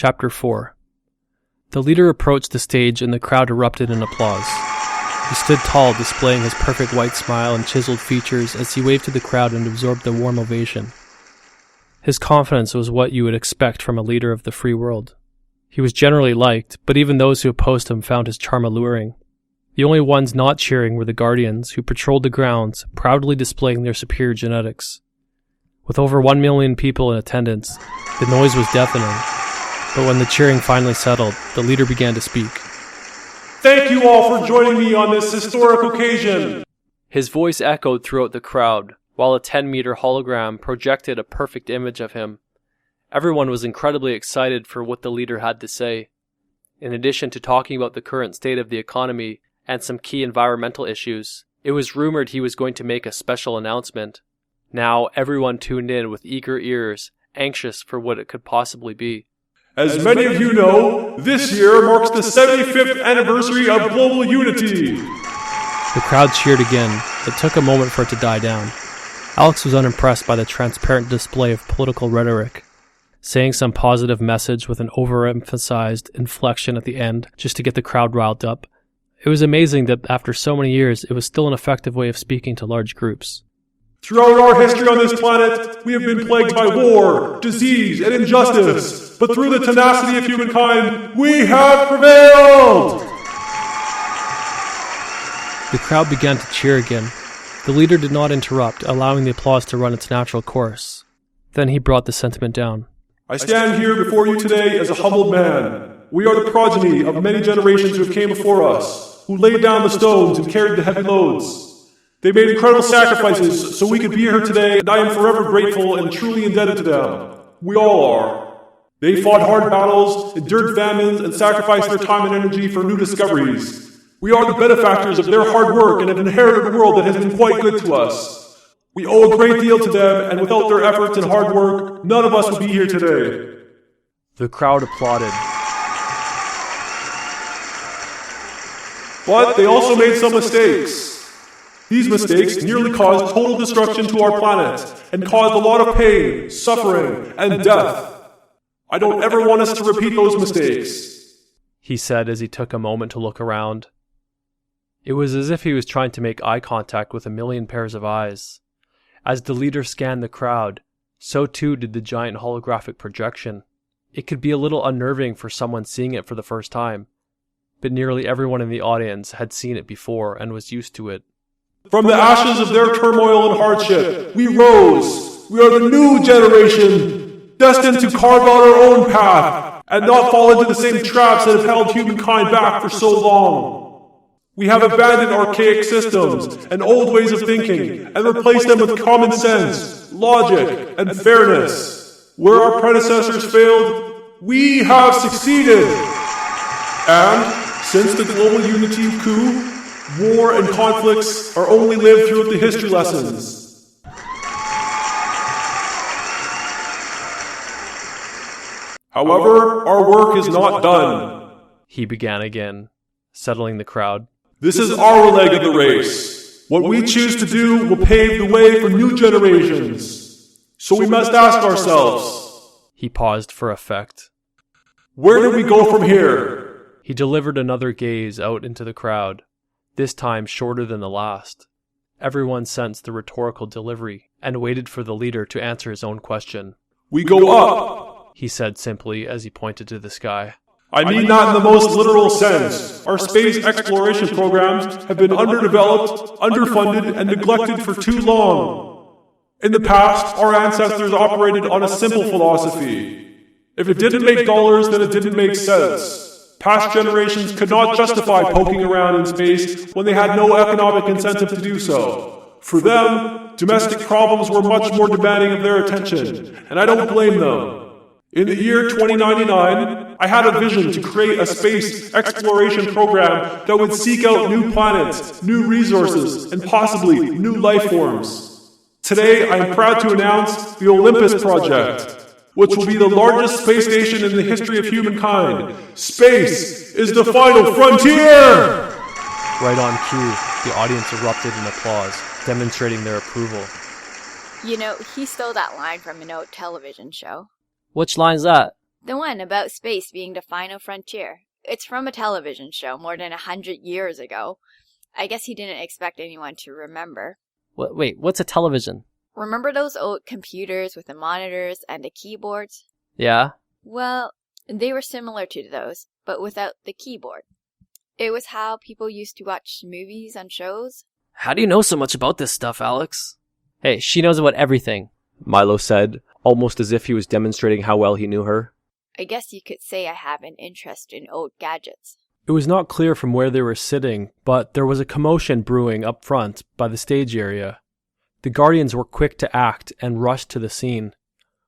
Chapter 4. The leader approached the stage and the crowd erupted in applause. He stood tall, displaying his perfect white smile and chiseled features as he waved to the crowd and absorbed the warm ovation. His confidence was what you would expect from a leader of the free world. He was generally liked, but even those who opposed him found his charm alluring. The only ones not cheering were the guardians, who patrolled the grounds, proudly displaying their superior genetics. With over 1 million people in attendance, the noise was deafening. But when the cheering finally settled, the leader began to speak. Thank you all for joining me on this historic occasion. His voice echoed throughout the crowd, while a 10-meter hologram projected a perfect image of him. Everyone was incredibly excited for what the leader had to say. In addition to talking about the current state of the economy and some key environmental issues, it was rumored he was going to make a special announcement. Now everyone tuned in with eager ears, anxious for what it could possibly be. As many of you know, this year marks the 75th anniversary of global unity. The crowd cheered again. It took a moment for it to die down. Alex was unimpressed by the transparent display of political rhetoric, saying some positive message with an overemphasized inflection at the end just to get the crowd riled up. It was amazing that after so many years, it was still an effective way of speaking to large groups. Throughout our history on this planet, we have been plagued by war, disease, and injustice. But through the tenacity of humankind, we have prevailed! The crowd began to cheer again. The leader did not interrupt, allowing the applause to run its natural course. Then he brought the sentiment down. I stand here before you today as a humbled man. We are the progeny of many generations who came before us, who laid down the stones and carried the heavy loads. They made incredible sacrifices so we could be here today, and I am forever grateful and truly indebted to them. We all are. They fought hard battles, endured famines, and sacrificed their time and energy for new discoveries. We are the benefactors of their hard work and have inherited a world that has been quite good to us. We owe a great deal to them, and without their efforts and hard work, none of us would be here today. The crowd applauded. But they also made some mistakes. These mistakes nearly caused total destruction to our planet and caused a lot of pain, suffering, and death. I don't ever want us to repeat those mistakes, he said as he took a moment to look around. It was as if he was trying to make eye contact with a million pairs of eyes. As the leader scanned the crowd, so too did the giant holographic projection. It could be a little unnerving for someone seeing it for the first time, but nearly everyone in the audience had seen it before and was used to it. From the ashes of their turmoil and hardship, we rose. We are the new generation, destined to carve out our own path and not fall into the same traps that have held humankind back for so long. We have abandoned archaic systems and old ways of thinking and replaced them with common sense, logic, and fairness. Where our predecessors failed, we have succeeded. And since the global unity coup, war and conflicts are only lived throughout the history lessons. However, our work is not done, he began again, settling the crowd. This is our leg of the race. What we choose to do will pave the way for new generations. So we must ask ourselves. He paused for effect. Where do we go from here? He delivered another gaze out into the crowd, this time shorter than the last. Everyone sensed the rhetorical delivery and waited for the leader to answer his own question. We go up, he said simply as he pointed to the sky. I mean that in the most literal sense. Our space exploration programs have been underdeveloped, underfunded, and neglected for too long. In the past, our ancestors operated on a simple philosophy. If it didn't make dollars, then it didn't make sense. Past generations could not justify poking around in space when they had no economic incentive to do so. For them, domestic problems were much more demanding of their attention, and I don't blame them. In the year 2099, I had a vision to create a space exploration program that would seek out new planets, new resources, and possibly new life forms. Today, I am proud to announce the Olympus Project, which will be the largest space station in the history of humankind. Space is the final frontier! Right on cue, the audience erupted in applause, demonstrating their approval. You know, he stole that line from an old television show. Which line's that? The one about space being the final frontier. It's from a television show more than 100 years ago. I guess he didn't expect anyone to remember. Wait, what's a television? Remember those old computers with the monitors and the keyboards? Yeah? Well, they were similar to those, but without the keyboard. It was how people used to watch movies and shows. How do you know so much about this stuff, Alex? Hey, she knows about everything, Milo said, almost as if he was demonstrating how well he knew her. I guess you could say I have an interest in old gadgets. It was not clear from where they were sitting, but there was a commotion brewing up front by the stage area. The Guardians were quick to act and rushed to the scene.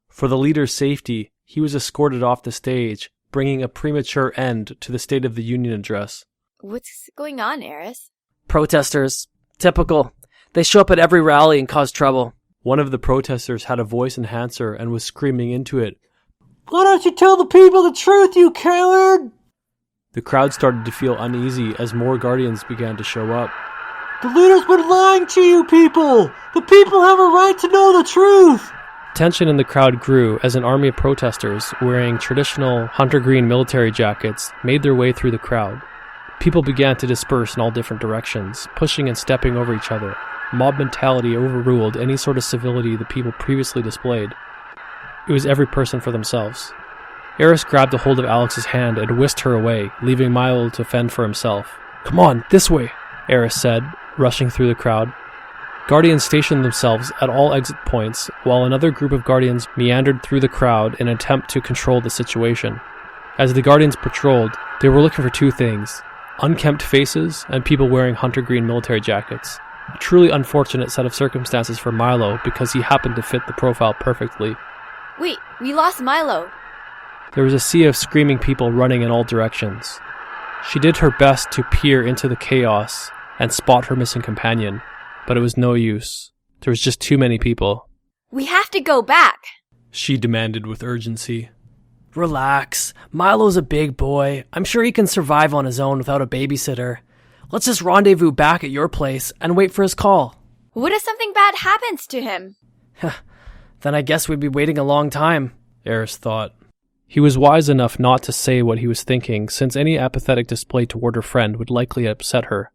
For the leader's safety, he was escorted off the stage, bringing a premature end to the State of the Union address. What's going on, Eris? Protesters. Typical. They show up at every rally and cause trouble. One of the protesters had a voice enhancer and was screaming into it. Why don't you tell the people the truth, you coward? The crowd started to feel uneasy as more Guardians began to show up. The leader's been lying to you people! The people have a right to know the truth! Tension in the crowd grew as an army of protesters, wearing traditional hunter green military jackets, made their way through the crowd. People began to disperse in all different directions, pushing and stepping over each other. Mob mentality overruled any sort of civility the people previously displayed. It was every person for themselves. Eris grabbed a hold of Alex's hand and whisked her away, leaving Milo to fend for himself. Come on, this way, Eris said, rushing through the crowd. Guardians stationed themselves at all exit points, while another group of Guardians meandered through the crowd in an attempt to control the situation. As the Guardians patrolled, they were looking for two things: unkempt faces and people wearing hunter green military jackets. A truly unfortunate set of circumstances for Milo because he happened to fit the profile perfectly. Wait, we lost Milo. There was a sea of screaming people running in all directions. She did her best to peer into the chaos and spot her missing companion, but it was no use. There was just too many people. We have to go back, she demanded with urgency. Relax. Milo's a big boy. I'm sure he can survive on his own without a babysitter. Let's just rendezvous back at your place and wait for his call. What if something bad happens to him? Then I guess we'd be waiting a long time, Eris thought. He was wise enough not to say what he was thinking, since any apathetic display toward her friend would likely upset her.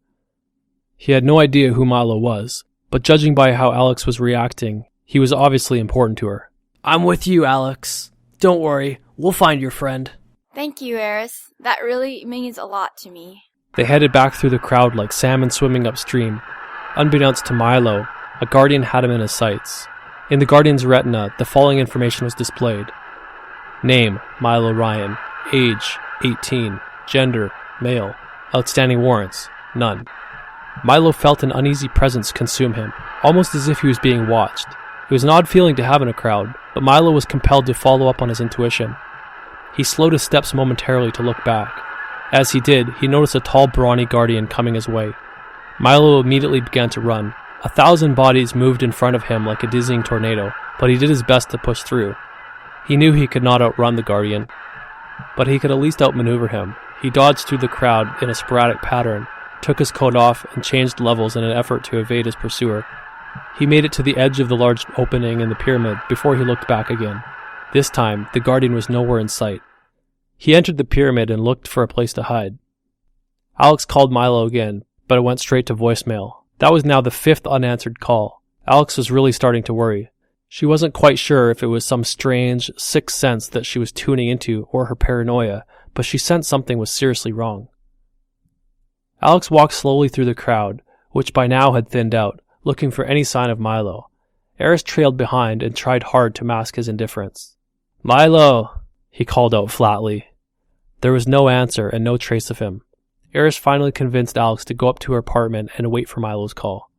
He had no idea who Milo was, but judging by how Alex was reacting, he was obviously important to her. I'm with you, Alex. Don't worry, we'll find your friend. Thank you, Eris. That really means a lot to me. They headed back through the crowd like salmon swimming upstream. Unbeknownst to Milo, a Guardian had him in his sights. In the Guardian's retina, the following information was displayed. Name, Milo Ryan. Age, 18. Gender, male. Outstanding warrants, none. Milo felt an uneasy presence consume him, almost as if he was being watched. It was an odd feeling to have in a crowd, but Milo was compelled to follow up on his intuition. He slowed his steps momentarily to look back. As he did, he noticed a tall, brawny Guardian coming his way. Milo immediately began to run. 1,000 bodies moved in front of him like a dizzying tornado, but he did his best to push through. He knew he could not outrun the Guardian, but he could at least outmaneuver him. He dodged through the crowd in a sporadic pattern, took his coat off, and changed levels in an effort to evade his pursuer. He made it to the edge of the large opening in the pyramid before he looked back again. This time, the Guardian was nowhere in sight. He entered the pyramid and looked for a place to hide. Alex called Milo again, but it went straight to voicemail. That was now the 5th unanswered call. Alex was really starting to worry. She wasn't quite sure if it was some strange, sixth sense that she was tuning into or her paranoia, but she sensed something was seriously wrong. Alex walked slowly through the crowd, which by now had thinned out, looking for any sign of Milo. Eris trailed behind and tried hard to mask his indifference. Milo, he called out flatly. There was no answer and no trace of him. Eris finally convinced Alex to go up to her apartment and wait for Milo's call.